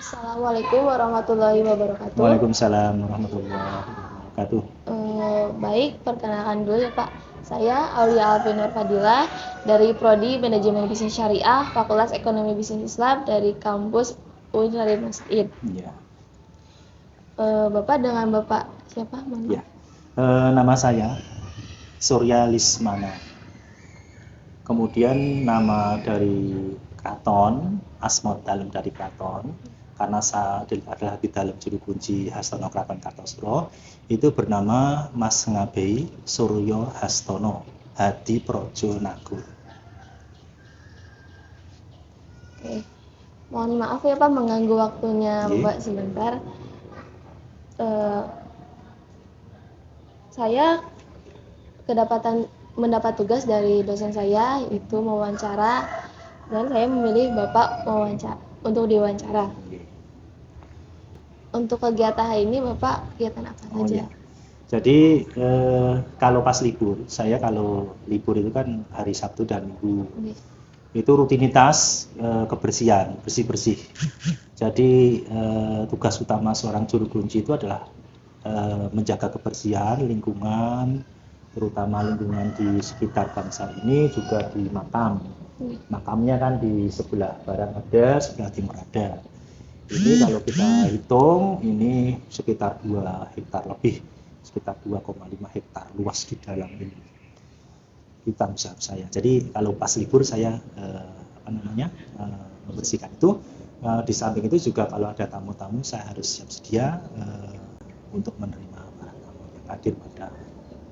Assalamualaikum warahmatullahi wabarakatuh. Waalaikumsalam warahmatullahi wabarakatuh. Baik, perkenalkan dulu ya Pak. Saya Aulia Alvinur Fadila dari Prodi Manajemen Bisnis Syariah, Fakultas Ekonomi Bisnis Islam dari kampus UIN Syarif Masjid. Ya, Bapak dengan Bapak siapa? ya. Nama saya Surya Lismana. Kemudian nama dari Kraton, Asmod Dalem dari Kraton, karena saya adalah di dalam juru kunci Hastono Kraton Kartosuro, itu bernama Mas Ngabei Suryo Hastono Hadi Projo Nagur. Oke. Mohon maaf ya Pak mengganggu waktunya Oke. Bapak sebentar. Saya mendapat tugas dari dosen saya itu mewawancara, dan saya memilih Bapak untuk diwawancara. Untuk kegiatan hari ini Bapak kegiatan apa saja? Ya. Jadi kalau pas libur, saya kalau libur itu kan hari Sabtu dan Minggu. Oke. Itu rutinitas kebersihan, bersih-bersih. Jadi tugas utama seorang juru kunci itu adalah menjaga kebersihan lingkungan, terutama lingkungan di sekitar bangsa ini, juga di makam. Makamnya kan di sebelah barat ada, sebelah timur ada. Ini kalau kita hitung, ini sekitar 2 hektar lebih, sekitar 2,5 hektar luas di dalam ini hutan usaha saya. Jadi kalau pas libur saya membersihkan itu. Di samping itu juga kalau ada tamu-tamu saya harus siap sedia untuk menerima para tamu yang hadir pada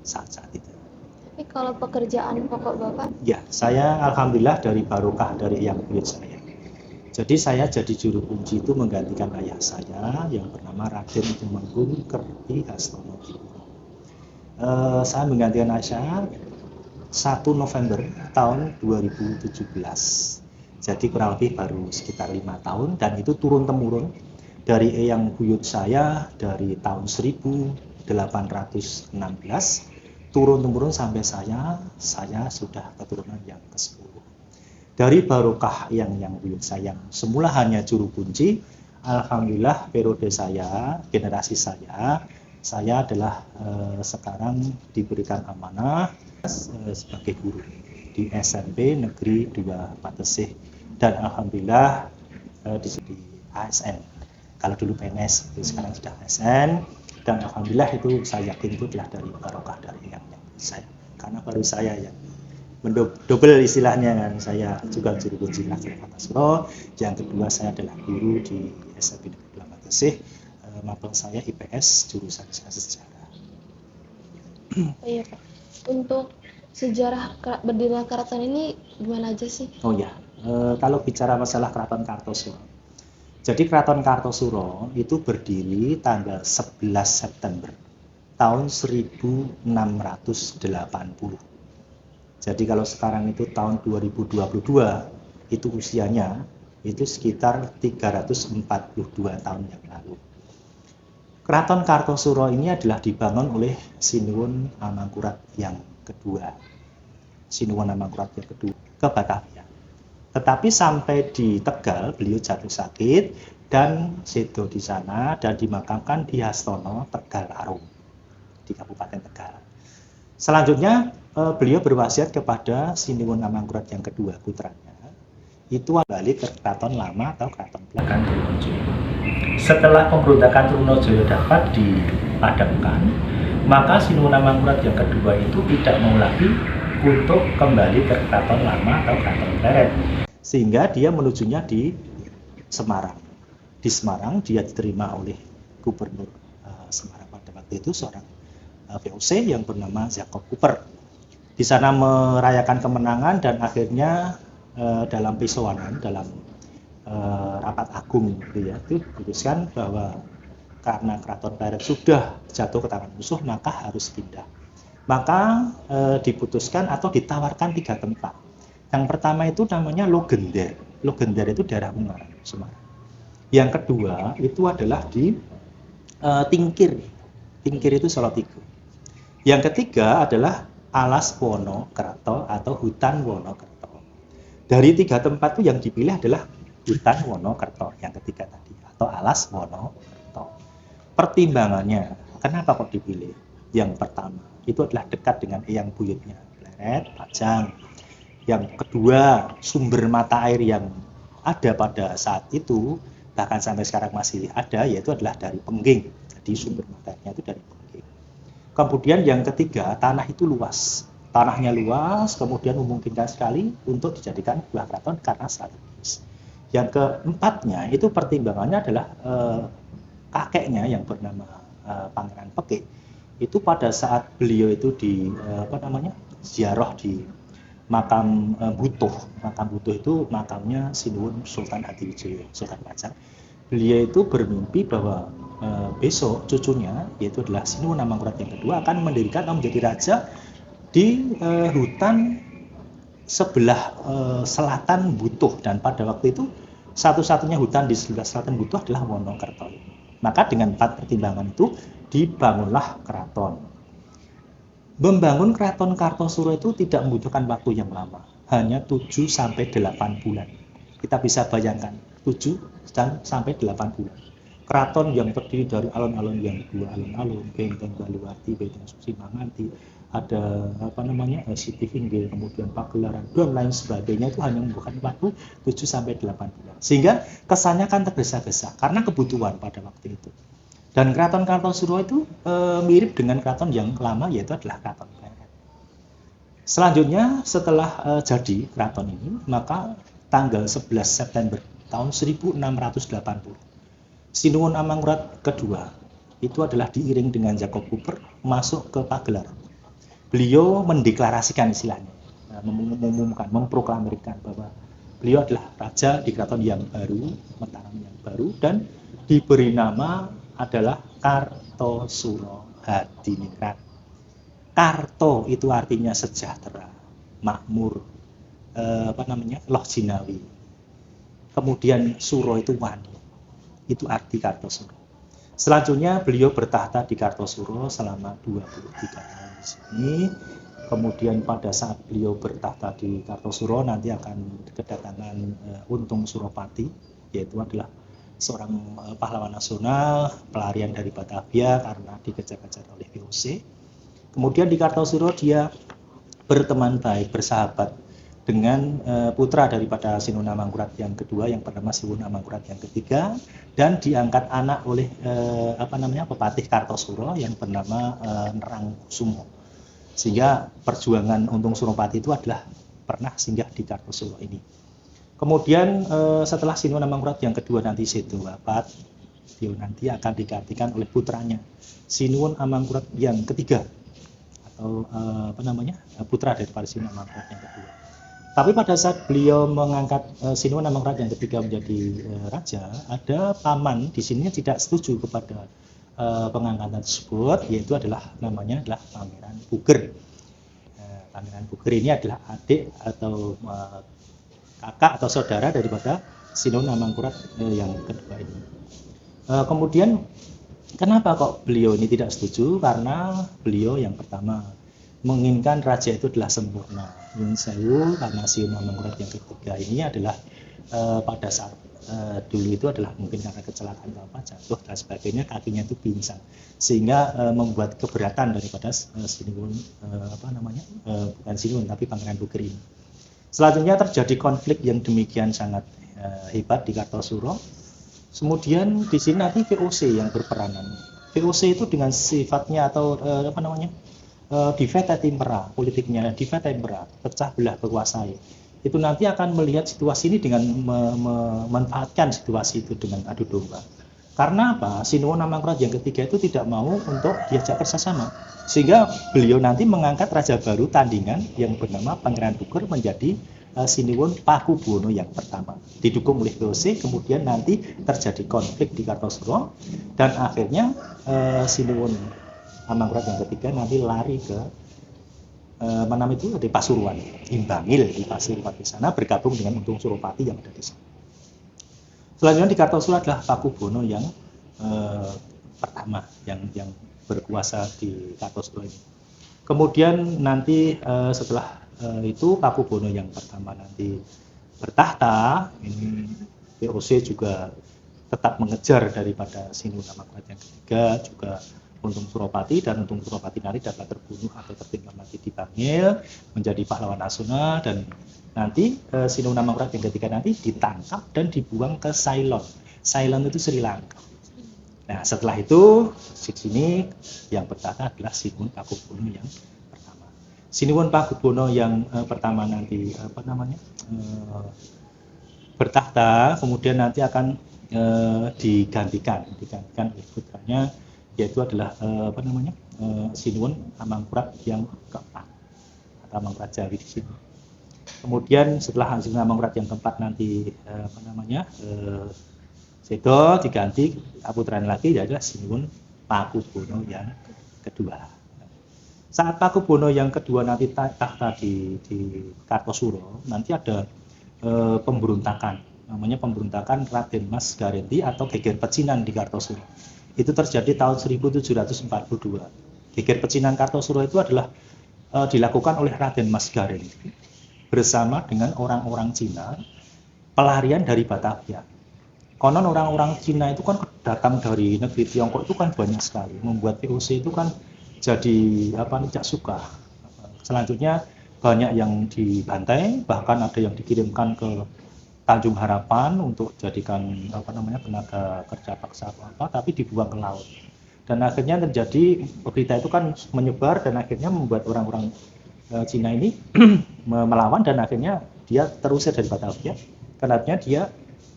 saat-saat itu. Tapi kalau pekerjaan pokok Bapak? Ya, saya alhamdulillah dari barokah dari Eyang Buyut saya. Jadi saya jadi juru kunci itu menggantikan ayah saya yang bernama Raden Tumenggung Kerti Hastono. Saya menggantikan ayah saya 1 November tahun 2017. Jadi kurang lebih baru sekitar 5 tahun, dan itu turun-temurun dari Eyang Buyut saya dari tahun 1816 turun-temurun sampai saya sudah keturunan yang ke-10. Dari barokah yang Buyut saya yang semula hanya juru kunci, alhamdulillah periode saya, generasi saya adalah sekarang diberikan amanah sebagai guru di SMP Negeri 2 Patesih, dan alhamdulillah di ASN. Kalau dulu PNS, sekarang sudah ASN, dan alhamdulillah itu saya yakin itu adalah dari barokah dari yang saya, karena baru saya yang mendobel istilahnya kan, saya juga juru kunci Kartosuro, yang kedua saya adalah guru di SMP Negeri 2 Patesih, magang saya IPS jurusan sejarah. Oh iya Pak. Untuk sejarah berdirinya keraton ini gimana aja sih? Oh ya, kalau bicara masalah Keraton Kartosuro, jadi Keraton Kartosuro itu berdiri tanggal 11 September tahun 1680. Jadi kalau sekarang itu tahun 2022, itu usianya itu sekitar 342 tahun yang lalu. Keraton Kartosuro ini adalah dibangun oleh Sinuwun Amangkurat yang kedua. Sinuwun Amangkurat yang kedua ke Batavia. Tetapi sampai di Tegal beliau jatuh sakit dan sedo di sana dan dimakamkan di Hastono Tegal Arum di Kabupaten Tegal. Selanjutnya beliau berwasiat kepada Sinuwun Amangkurat yang kedua, putranya, itu kembali ke Keraton Lama atau Keraton Belakang Trunojoyo. Setelah pemberontakan Trunojoyo dapat dipadamkan, maka Sinuwun Amangkurat yang kedua itu tidak mau lagi untuk kembali ke Keraton Lama atau Keraton Pleret, sehingga dia menujunya di Semarang. Di Semarang dia diterima oleh Gubernur Semarang pada waktu itu, seorang VOC yang bernama Jacob Cooper. Di sana merayakan kemenangan, dan akhirnya dalam pesowanan, dalam rapat agung gitu ya, itu diputuskan bahwa karena Keraton Pleret sudah jatuh ke tangan musuh, maka harus pindah. Maka diputuskan atau ditawarkan 3 tempat. Yang pertama itu namanya Logender. Logender itu daerah Ungaran, Semarang. Yang kedua itu adalah di Tingkir. Tingkir itu Solotigo. Yang ketiga adalah Alas Wonokerto atau Hutan Wonokerto. Dari 3 tempat itu yang dipilih adalah Hutan Wonokerto yang ketiga tadi, atau Alas Wonokerto. Pertimbangannya, kenapa kok dipilih? Yang pertama, itu adalah dekat dengan eyang buyutnya, Pleret, Pajang. Yang kedua, sumber mata air yang ada pada saat itu, bahkan sampai sekarang masih ada, yaitu adalah dari Pengging. Jadi sumber mata airnya itu dari Pengging. Kemudian yang ketiga, tanah itu luas. Tanahnya luas, kemudian memungkinkan sekali untuk dijadikan sebuah keraton karena strategis. Yang keempatnya, itu pertimbangannya adalah kakeknya yang bernama Pangeran Pekik. Itu pada saat beliau itu di ziarah di makam Butuh. Makam Butuh itu makamnya Sinuwun Sultan Hadiwijaya, Sultan Pajang. Beliau itu bermimpi bahwa besok cucunya, yaitu adalah Sinuwun Amangkurat yang kedua, akan mendirikan atau menjadi raja di hutan sebelah selatan Butuh, dan pada waktu itu satu-satunya hutan di sebelah selatan Butuh adalah Wonokerto. Maka dengan 4 pertimbangan itu dibangunlah keraton. Membangun keraton Kartosuro itu tidak membutuhkan waktu yang lama, hanya 7 sampai 8 bulan. Kita bisa bayangkan 7 sampai 8 bulan. Keraton yang terdiri dari alun-alun yang 2 alun-alun, Benteng Baliwati, Benteng Suci Manganti, ada Siti Finggil, kemudian Pagelaran dan lain sebagainya, itu hanya membutuhkan waktu 7 sampai 8 bulan. Sehingga kesannya kan tergesa-gesa karena kebutuhan pada waktu itu. Dan keraton Kartosuro itu mirip dengan keraton yang lama, yaitu adalah keraton Pleret. Selanjutnya setelah jadi keraton ini, maka tanggal 11 September tahun 1680, Sinuwun Amangkurat kedua itu adalah diiring dengan Jacob Cooper masuk ke Pagelaran. Beliau mendeklarasikan istilahnya, mengumumkan, memproklamirkan bahwa beliau adalah raja di keraton yang baru, Mataram yang baru, dan diberi nama adalah Kartosuro Hadiningrat. Karto itu artinya sejahtera, makmur, loh jinawi. Kemudian Suro itu wani. Itu arti Kartosuro. Selanjutnya beliau bertahta di Kartosuro selama 23 tahun di sini. Kemudian pada saat beliau bertahta di Kartosuro nanti akan kedatangan Untung Suropati, yaitu adalah seorang pahlawan nasional, pelarian dari Batavia karena dikejar-kejar oleh VOC. Kemudian di Kartosuro dia berteman baik, bersahabat dengan putra daripada Sinuwun Amangkurat yang kedua yang bernama Sinuwun Amangkurat yang ketiga, dan diangkat anak oleh Pepatih Kartosuro yang bernama Nerang Kusumo. Sehingga perjuangan Untung Suropati itu adalah pernah singgah di Kartosuro ini. Kemudian setelah Sinuwun Amangkurat yang kedua nanti Sedo wafat, dia nanti akan digantikan oleh putranya Sinuwun Amangkurat yang ketiga, atau putra daripada Sinuwun Amangkurat yang kedua. Tapi pada saat beliau mengangkat Sinuwun Amangkurat yang ketiga menjadi raja, ada paman di sini tidak setuju kepada pengangkatan tersebut, yaitu namanya adalah Pangeran Puger. Pangeran Puger ini adalah adik atau kakak atau saudara daripada Sinuwun Amangkurat yang kedua ini. Kemudian kenapa kok beliau ini tidak setuju? Karena beliau yang pertama menginginkan raja itu adalah sempurna. Nyun sewu, karena Sinuwun Amangkurat yang ketiga ini adalah pada saat dulu itu adalah mungkin karena kecelakaan jatuh dan sebagainya, kakinya itu pincang, sehingga membuat keberatan daripada Sinuwun bukan Sinuwun tapi Pangeran Puger ini. Selanjutnya terjadi konflik yang demikian sangat hebat di Kartosuro. Kemudian di sini nanti VOC yang berperanan. VOC itu dengan sifatnya atau divide impera, politiknya divide impera, pecah belah kekuasaan. Itu nanti akan melihat situasi ini dengan memanfaatkan situasi itu dengan adu domba. Karena apa? Sinuwun Amangkurat yang ketiga itu tidak mau untuk diajak kerjasama, sehingga beliau nanti mengangkat raja baru tandingan yang bernama Pangeran Puger menjadi Sinuwun Pakubuwono yang pertama, didukung oleh VOC. Kemudian nanti terjadi konflik di Kartosuro dan akhirnya Sinuwun Amangkurat yang ketiga nanti lari ke di Pasuruan, Imbangil di Pasuruan, di sana bergabung dengan Untung Suropati yang ada di sana. Selanjutnya di Kartosuro adalah Pakubuwono yang pertama yang berkuasa di Kartosuro ini. Kemudian nanti setelah itu Pakubuwono yang pertama nanti bertahta, ini VOC juga tetap mengejar daripada Sinuhun Amangkurat yang ketiga, juga Untung Suropati, dan Untung Suropati nanti dapat terbunuh atau tertimpa mati di Bangil menjadi pahlawan nasional, dan nanti Sinuhun Amangkurat yang ketiga nanti ditangkap dan dibuang ke Ceylon. Ceylon itu Sri Lanka. Nah, setelah itu di sini yang bertata adalah Sinuhun Pakubuwono yang pertama. Sinuhun Pakubuwono yang pertama nanti bertahta, kemudian nanti akan digantikan oleh putranya, yaitu adalah Sinuhun Amangkurat yang keempat atau Amangkurat Jawi di sini. Kemudian setelah Sinuhun Amangkurat yang keempat nanti sedo diganti putranya lagi, yaitu Sinuhun Pakubuwono yang kedua. Saat Pakubuwono yang kedua nanti tahta di Kartosuro, nanti ada pemberontakan, namanya pemberontakan Raden Mas Garenti atau geger pecinan di Kartosuro. Itu terjadi tahun 1742. Geger pecinan Kartosuro itu adalah dilakukan oleh Raden Mas Garenti bersama dengan orang-orang Cina pelarian dari Batavia. Konon orang-orang Cina itu kan datang dari negeri Tiongkok itu kan banyak sekali, membuat VOC itu kan jadi tidak suka. Selanjutnya banyak yang dibantai, bahkan ada yang dikirimkan ke Tanjung Harapan untuk jadikan tenaga kerja paksa atau tapi dibuang ke laut. Dan akhirnya terjadi berita itu kan menyebar, dan akhirnya membuat orang-orang Cina ini melawan, dan akhirnya dia terusir dari Batavia. Karena dia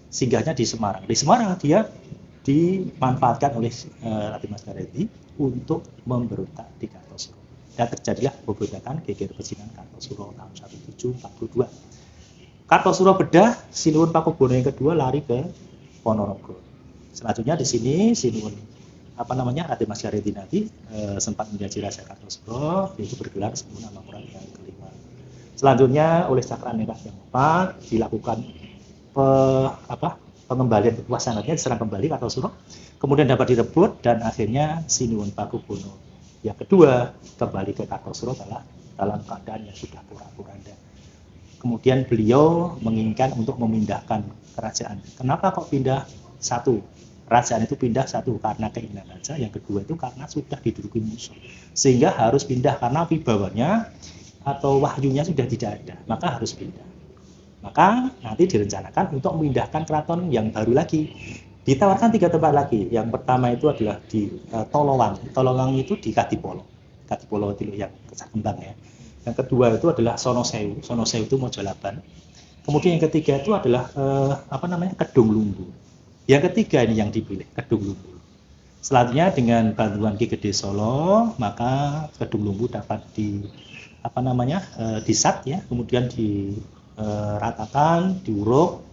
singgahnya di Semarang. Di Semarang dia dimanfaatkan oleh Raden Mas Garenti untuk memberontak di Kartosuro. Dan terjadilah pemberontakan geger pecinan Kartosuro tahun 1742. Kartosuro bedah, Sinuhun Pakubuwono yang kedua lari ke Ponorogo. Selanjutnya di sini Sinuhun Raden Mas Garenti nanti sempat menjadi Raja Kartosuro, yaitu bergelar Sinuhun Amangkurat yang kelima. Selanjutnya oleh Cakraningrat yang keempat dilakukan pengembalian kekuasaannya, diserang kembali Kartosuro, kemudian dapat direbut, dan akhirnya Sinuhun Pakubuwono yang kedua kembali ke Kartosuro dalam keadaan yang sudah porak-poranda. Kemudian beliau menginginkan untuk memindahkan kerajaan. Kenapa kok pindah satu? Kerajaan itu pindah satu karena keinginan raja, yang kedua itu karena sudah diduduki musuh. Sehingga harus pindah karena wibawanya atau wahyunya sudah tidak ada, maka harus pindah. Maka nanti direncanakan untuk memindahkan keraton yang baru lagi. Ditawarkan 3 tempat lagi. Yang pertama itu adalah di Tolowang. Tolowang itu di Kadipolo. Kadipolo itu yang Kesah Kembang ya. Yang kedua itu adalah Sonosewu. Sonosewu itu Mojolaban. Kemudian yang ketiga itu adalah Kedung Lumbu. Yang ketiga ini yang dipilih, Kedung Lumbu. Selanjutnya dengan bantuan Ki Gede Solo, maka Kedung Lumbu dapat disat ya, kemudian diratakan, diuruk,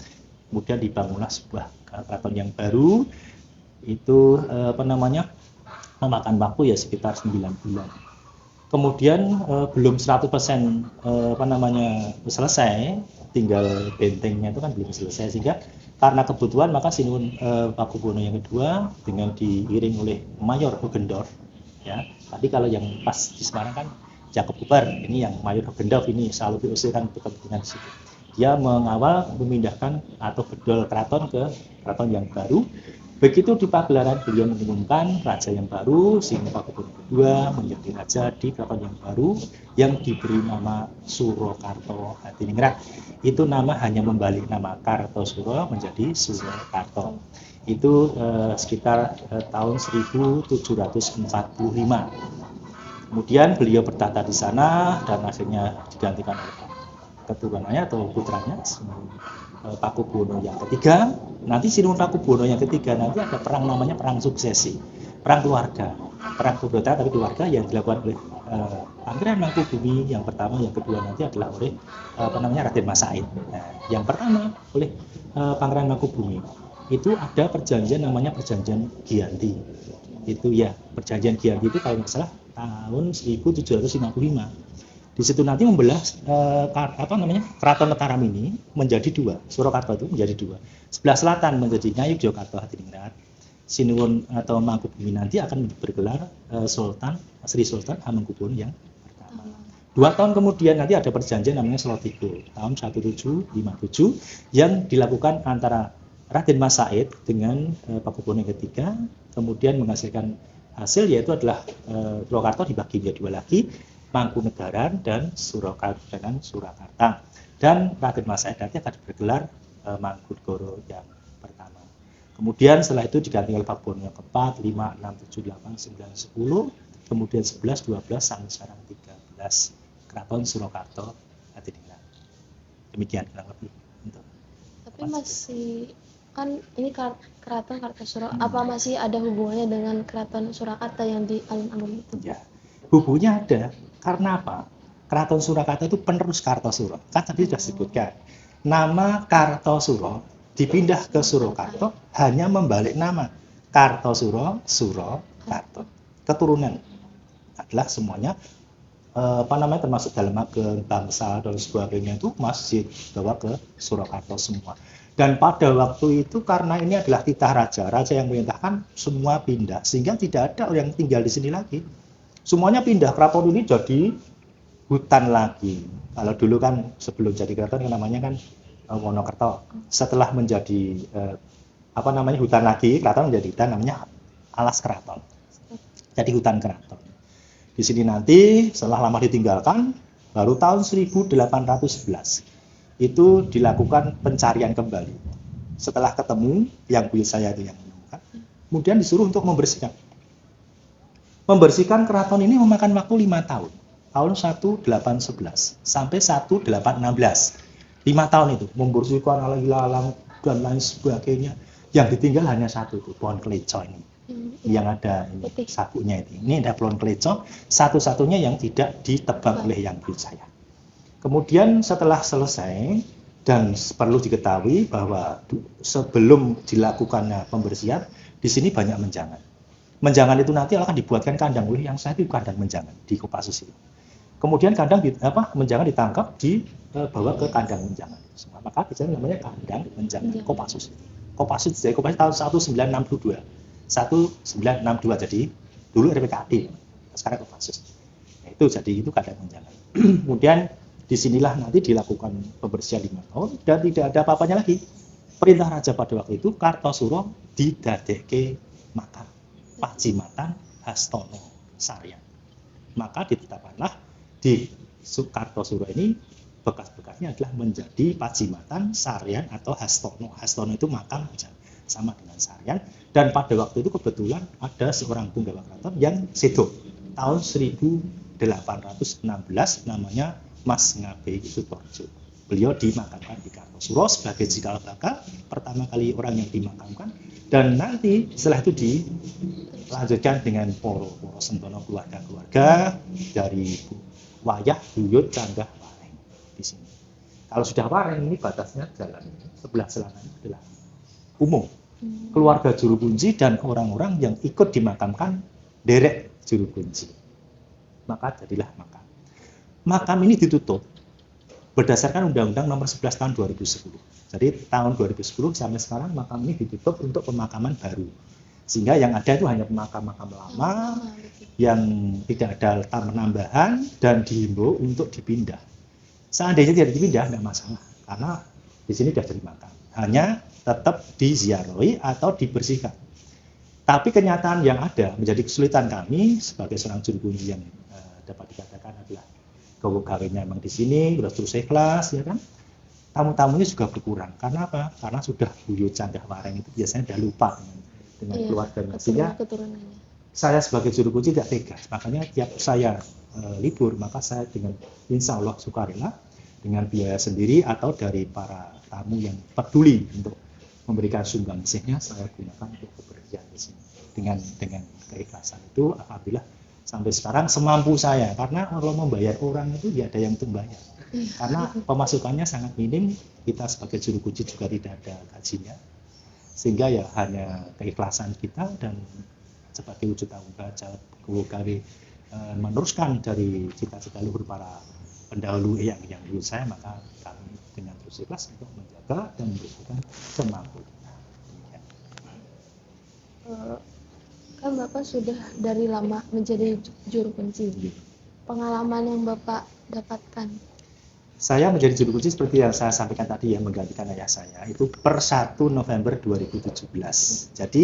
kemudian dibangunlah sebuah keraton yang baru. Itu memakan waktu ya sekitar 9 bulan. Kemudian belum 100% selesai, tinggal bentengnya itu kan belum selesai, sehingga karena kebutuhan maka Sinuhun Pakubuwono yang kedua dengan diiring oleh Mayor Hogendorf ya. Tadi kalau yang pas di Semarang kan Jakob Bubar, ini yang Mayor Hogendorf ini selalu diusirkan untuk kepentingan di situ. Dia mengawal memindahkan atau bedol keraton ke keraton yang baru. Begitu di pagelaran beliau mengumumkan raja yang baru, Sinuhun Pakubuwono II menjadi raja di keraton yang baru yang diberi nama Surakarta Hadiningrat. Itu nama hanya membalik nama Kartosuro menjadi Surakarta. Itu sekitar tahun 1745. Kemudian beliau bertahta di sana dan akhirnya digantikan oleh keturunannya atau putranya Sinuhun Pakubuwono yang ketiga. Nanti Sinuhun Pakubuwono yang ketiga nanti ada perang namanya perang suksesi, perang keluarga, perang keluarga tapi keluarga yang dilakukan oleh Pangeran Mangkubumi yang pertama, yang kedua nanti adalah oleh Raden Mas Said. Nah, yang pertama oleh Pangeran Mangkubumi itu ada perjanjian namanya perjanjian Giyanti. Itu ya, perjanjian Giyanti itu kalau nggak salah tahun 1755. Di situ nanti membelah Keraton Mataram ini menjadi 2. Surakarta itu menjadi 2. Sebelah selatan menjadi Nyai Yogyakarta Hadiningrat. Sinuhun atau Mangkubumi nanti akan bergelar Sri Sultan Hamengkubuwono yang pertama. 2 tahun kemudian nanti ada perjanjian namanya Selotigo tahun 1757 yang dilakukan antara Raden Mas Said dengan Pakubuwono yang ketiga, kemudian menghasilkan hasil yaitu adalah Purwokerto dibagi menjadi dua lagi, Mangkunegaran dan Surakarta. Dan Raden Mas Said nanti akan bergelar Mangkunegoro yang pertama. Kemudian setelah itu diganti oleh Pakubuwono yang keempat, 5, 6, 7, 8, 9, 10, kemudian 11, 12, sampai sekarang 13. Keraton Surakarta Hadiningrat. Demikian kurang lebih. Tapi masih kan ini keraton Kartosuro, apa masih ada hubungannya dengan keraton Surakarta yang di alun-alun itu? Ya, hubungannya ada. Karena apa? Keraton Surakarta itu penerus Kartosuro. Kan tadi sudah disebutkan. Nama Kartosuro dipindah ke Surakarta hanya membalik nama. Kartosuro, Surakarta. Keturunan adalah semuanya termasuk dalam ageng, bangsa dan sebagainya itu masih bawa ke Surakarta semua. Dan pada waktu itu karena ini adalah titah raja yang memerintahkan semua pindah, sehingga tidak ada yang tinggal di sini lagi. Semuanya pindah, keraton ini jadi hutan lagi. Kalau dulu kan sebelum jadi keraton yang namanya kan Wonokerto. Setelah menjadi hutan lagi, keraton menjadi hutan namanya alas keraton. Jadi hutan keraton. Di sini nanti setelah lama ditinggalkan, baru tahun 1811 itu dilakukan pencarian kembali. Setelah ketemu yang buyut saya itu yang menemukan, kemudian disuruh untuk membersihkan. Membersihkan keraton ini memakan waktu 5 tahun. Tahun 1811 sampai 1816. 5 tahun itu membersihkan alang-alang dan lain sebagainya. Yang ditinggal hanya satu itu, pohon keleco ini. Yang ada ini, sakunya itu. Ini ada pohon keleco, satu-satunya yang tidak ditebang oleh yang buyut saya. Kemudian setelah selesai, dan perlu diketahui bahwa sebelum dilakukannya pembersihan, di sini banyak menjangan. Menjangan itu nanti akan dibuatkan kandang oleh yang saya itu kandang menjangan di Kopassus itu. Kemudian menjangan ditangkap, dibawa ke kandang menjangan. Maka di sana namanya kandang menjangan Kopassus. Kopassus tahun 1962. 1962 jadi dulu RPKAD, sekarang Kopassus. Nah, itu kandang menjangan. Kemudian disinilah nanti dilakukan pembersihan 5 tahun dan tidak ada apa-apanya lagi. Perintah raja pada waktu itu Kartosuro didadekke makam Pacimatan Hastono Saryan. Maka ditetapkanlah di Kartosuro ini bekas-bekasnya adalah menjadi Pacimatan, Saryan atau Hastono. Hastono itu makam sama dengan Saryan. Dan pada waktu itu kebetulan ada seorang punggawa keraton yang sedo tahun 1816 namanya Mas Ngabei Sutorjo. Beliau dimakamkan di Kartosuro sebagai cikal bakal pertama kali orang yang dimakamkan, dan nanti setelah itu dilanjutkan dengan poro sentono keluarga-keluarga dari Wayah, Buyut, Canggah, Wareng di sini. Kalau sudah Wareng ini batasnya jalan sebelah selatan adalah umum. Keluarga juru kunci dan orang-orang yang ikut dimakamkan derek juru kunci. Maka jadilah makam. Makam ini ditutup berdasarkan Undang-Undang Nomor 11 Tahun 2010. Jadi tahun 2010 sampai sekarang makam ini ditutup untuk pemakaman baru. Sehingga yang ada itu hanya makam-makam lama yang tidak ada penambahan dan dihimbau untuk dipindah. Seandainya tidak dipindah tidak masalah karena di sini sudah jadi makam. Hanya tetap diziarahi atau dibersihkan. Tapi kenyataan yang ada menjadi kesulitan kami sebagai seorang juru kunci yang dapat dikatakan adalah gawe-gawenya memang di sini terus ikhlas, ya kan? Tamu-tamunya juga berkurang. Karena apa? Karena sudah Buyut Canggah Wareng itu biasanya sudah lupa dengan keluarganya. Sehingga saya sebagai juru kunci tidak tega. Makanya tiap saya libur, maka saya dengan insya Allah sukarela dengan biaya sendiri atau dari para tamu yang peduli untuk memberikan sumbangsihnya, saya gunakan untuk kebersihan di sini dengan keikhlasan itu. Alhamdulillah sampai sekarang semampu saya, karena kalau membayar orang itu ya ada yang untuk bayar karena pemasukannya sangat minim. Kita sebagai juru kunci juga tidak ada gajinya, sehingga ya hanya keikhlasan kita dan sebagai wujud tanggung jawab kami meneruskan dari cita-cita luhur para pendahulu yang dulu saya, maka kami dengan terus ikhlas untuk menjaga dan memberikan semampu. Kan Bapak sudah dari lama menjadi juru kunci. Pengalaman yang Bapak dapatkan Saya menjadi juru kunci seperti yang saya sampaikan tadi ya, menggantikan ayah saya itu per 1 November 2017. Jadi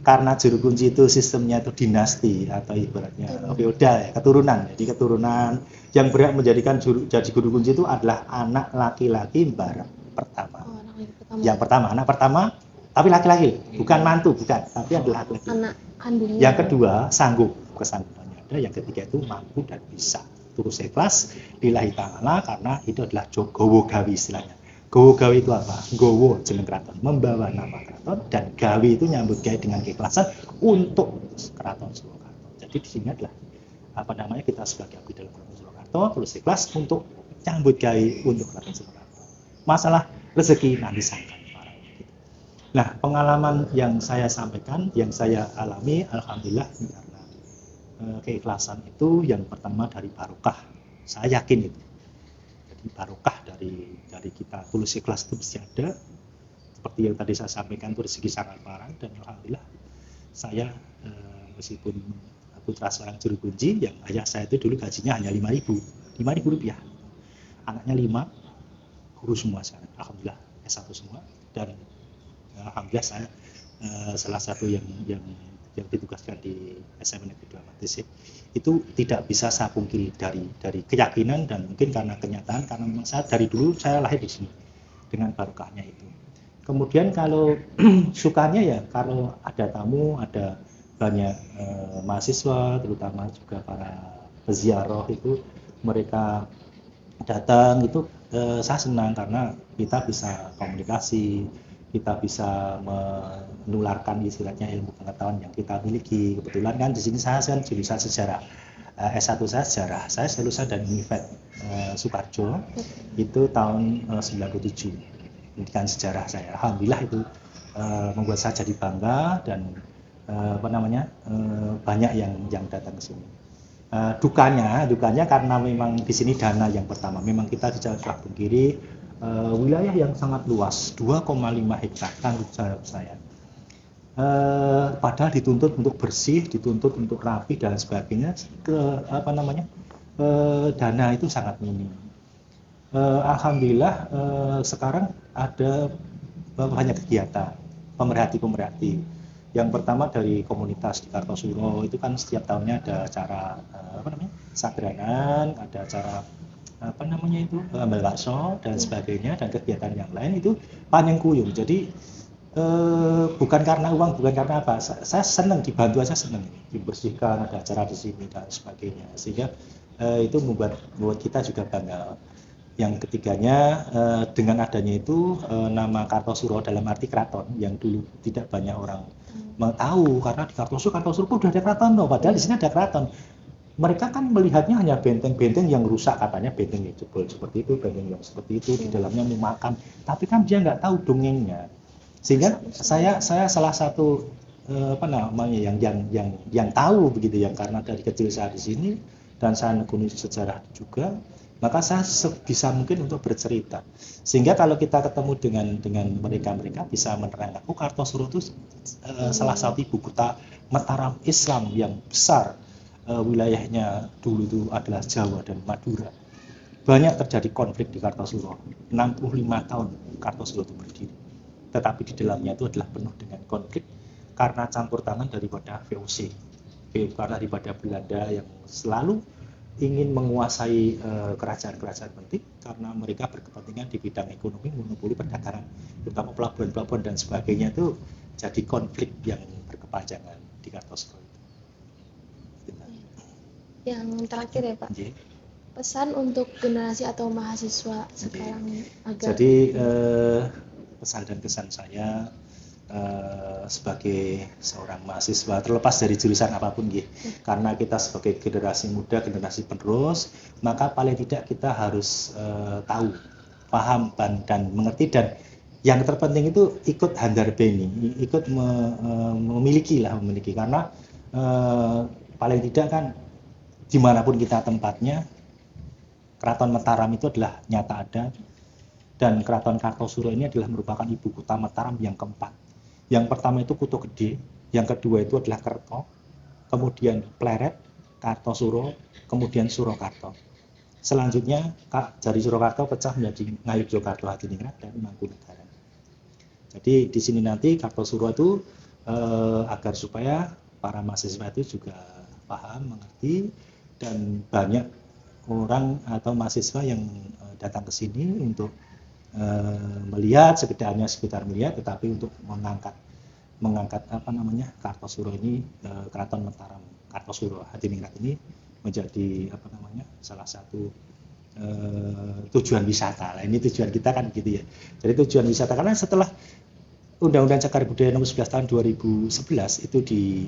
karena juru kunci itu sistemnya itu dinasti atau ibaratnya feodal ya, keturunan. Jadi keturunan yang berhak menjadikan jadi guru kunci itu adalah anak laki-laki bareng pertama. Oh, anak pertama. Yang pertama, anak pertama tapi laki-laki, bukan mantu, bukan, tapi adalah laki-laki. Anak kandungnya. Yang kedua, sanggup, kesanggupannya ada. Yang ketiga itu mampu dan bisa. Terus ikhlas lillahi ta'ala karena itu adalah gowo gawi istilahnya. Gowo gawi itu apa? Gowo jeneng keraton, membawa nama keraton, dan gawi itu nyambut gawe dengan keikhlasan untuk keraton Surakarta. Jadi di sini adalah apa namanya, kita sebagai abdi dalam keraton Surakarta terus ikhlas untuk nyambut gawe untuk keraton Surakarta. Masalah rezeki nanti sangkan. Nah, pengalaman yang saya sampaikan, yang saya alami, alhamdulillah karena keikhlasan itu yang pertama dari barokah. Saya yakin itu. Jadi barokah dari kita tulus ikhlas itu mesti ada. Seperti yang tadi saya sampaikan itu rezeki sangat parah, dan alhamdulillah saya meskipun putra seorang juru kunci, yang ayah saya itu dulu gajinya hanya 5.000 rupiah. Anaknya 5, guru semua sekarang. Alhamdulillah S1 semua, dan alhamdulillah saya salah satu yang ditugaskan di SMA Negeri Dramatis itu tidak bisa saya pungkiri dari keyakinan dan mungkin karena kenyataan, karena memang saya dari dulu saya lahir di sini dengan barokahnya itu. Kemudian kalau sukanya ya kalau ada tamu, ada banyak mahasiswa terutama juga para peziarah itu mereka datang itu saya senang karena kita bisa komunikasi, kita bisa menularkan istilahnya ilmu pengetahuan yang kita miliki. Kebetulan kan di sini saya kan jurusan sejarah, S1 saya sejarah, saya lulusan dari Univet Soekarjo itu tahun 97, pendidikan sejarah saya. Alhamdulillah itu membuat saya jadi bangga dan banyak yang datang ke sini. Dukanya karena memang di sini dana yang pertama, memang kita di Jawa Pungkiri wilayah yang sangat luas, 2,5 hektar tanggung jawab saya. Padahal dituntut untuk bersih, dituntut untuk rapi dan sebagainya, dana itu sangat minim. Alhamdulillah sekarang ada banyak kegiatan pemerhati. Yang pertama dari komunitas di Kartosuro itu kan setiap tahunnya ada acara sadranan, ada acara ambil bakso dan sebagainya, dan kegiatan yang lain itu panjang kuyung. Jadi bukan karena uang, bukan karena apa, saya senang dibantu aja, senang dibersihkan, ada acara di sini dan sebagainya, sehingga itu membuat kita juga bangga. Yang ketiganya dengan adanya itu nama Kartosuro dalam arti keraton yang dulu tidak banyak orang tahu, karena di Kartosuro udah ada keraton loh, padahal di sini ada keraton. Mereka kan melihatnya hanya benteng-benteng yang rusak, katanya benteng yang jebol seperti itu, benteng yang seperti itu, di dalamnya mau makan, tapi kan dia nggak tahu dongengnya. Sehingga saya salah satu yang tahu begitu, yang karena dari kecil saya di sini dan saya nekuni sejarah juga, maka saya sebisa mungkin untuk bercerita, sehingga kalau kita ketemu dengan mereka bisa menerangkan, Kartosuro itu salah satu ibu kota Mataram Islam yang besar. Wilayahnya dulu itu adalah Jawa dan Madura. Banyak terjadi konflik di Kartosuro. 65 tahun Kartosuro itu berdiri, tetapi di dalamnya itu adalah penuh dengan konflik karena campur tangan daripada VOC, karena daripada Belanda yang selalu ingin menguasai kerajaan-kerajaan penting, karena mereka berkepentingan di bidang ekonomi, monopoli perdagangan, terutama pelabuhan-pelabuhan dan sebagainya, itu jadi konflik yang berkepanjangan di Kartosuro. Yang terakhir ya Pak, pesan untuk generasi atau mahasiswa sekarang agar... Jadi pesan dan kesan saya sebagai seorang mahasiswa, terlepas dari jurusan apapun karena kita sebagai generasi muda, generasi penerus, maka paling tidak kita harus tahu, paham dan mengerti, dan yang terpenting itu ikut handarbeni, ikut memiliki, karena paling tidak kan dimanapun kita tempatnya, Keraton Mataram itu adalah nyata ada, dan Keraton Kartosuro ini adalah merupakan ibu kota Mataram yang keempat. Yang pertama itu Kuto Gede, yang kedua itu adalah Kerto, kemudian Pleret, Kartosuro, kemudian Surakarta. Selanjutnya dari Surakarta pecah menjadi Ngayogyakarta, Hadiningrat, dan Mangkunegaran. Jadi di sini nanti Kartosuro itu agar supaya para mahasiswa itu juga paham, mengerti, dan banyak orang atau mahasiswa yang datang ke sini untuk melihat, sekedar melihat, tetapi untuk mengangkat Kartosuro ini, Keraton Mataram Kartosuro Hadiningrat ini menjadi salah satu tujuan wisata. Nah, ini tujuan kita kan gitu ya. Jadi tujuan wisata, karena setelah Undang-Undang Cagar Budaya Nomor 11 Tahun 2011 itu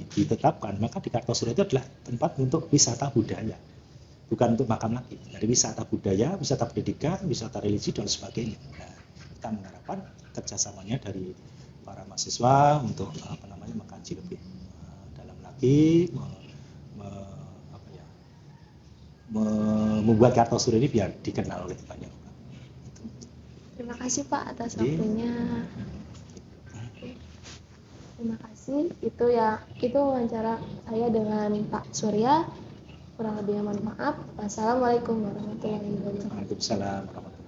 ditetapkan, maka di Kartosuro itu adalah tempat untuk wisata budaya, bukan untuk makam lagi. Jadi wisata budaya, wisata pendidikan, wisata religi, dan sebagainya. Nah, kita mengharapkan kerjasamanya dari para mahasiswa untuk mengkaji lebih dalam lagi, membuat Kartosuro ini biar dikenal oleh banyak orang. Terima kasih Pak atas waktunya. Terima kasih. Itu wawancara saya dengan Pak Surya. Kurang lebihnya mohon maaf. Wassalamualaikum warahmatullahi wabarakatuh. Waalaikumsalam warahmatullahi wabarakatuh.